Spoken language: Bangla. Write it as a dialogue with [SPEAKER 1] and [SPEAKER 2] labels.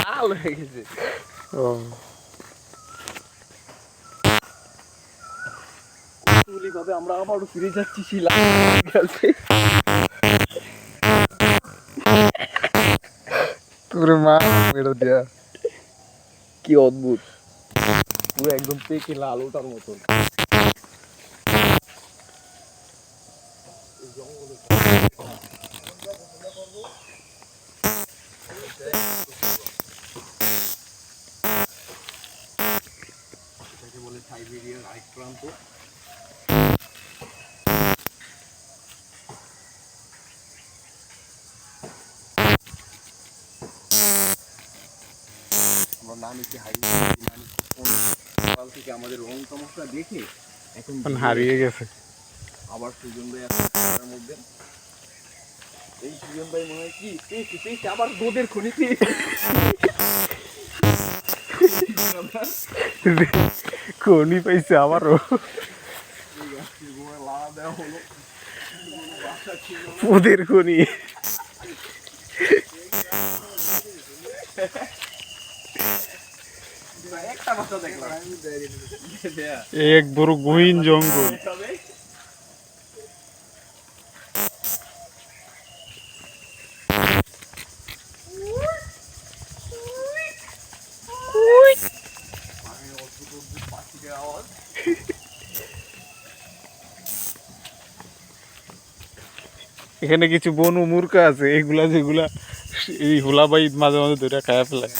[SPEAKER 1] লাল হয়ে গেছে।
[SPEAKER 2] ও
[SPEAKER 1] ভাবে আমরা আবারও ফিরে যাচ্ছি সেই লাল কাছে।
[SPEAKER 2] তোরে মা মেরে দেয়া।
[SPEAKER 1] কি অদ্ভুত, পুরো একদম পেকে লাল ওটার মতন। এটাকে বলে সাইবেরিয়ার আরেক প্রান্ত। আমরা নানিকে হারিয়ে সকাল থেকে আমাদের রং তামাশা দেখে এখন
[SPEAKER 2] হারিয়ে গেছে।
[SPEAKER 1] আবার সুজন ভাই আছে মধ্যে। এই সুজন ভাই মনে হয় কি পেয়েছি আবার গোদের খনি পেয়েছি।
[SPEAKER 2] খনি পাইছে আবারও। ওদের খনি এক বড় গহীন জঙ্গল। এখানে কিছু বনু মূর্খ আছে, এগুলা যেগুলা এই হোলাবাই মাঝে মাঝে ধরে খায়া ফেলায়।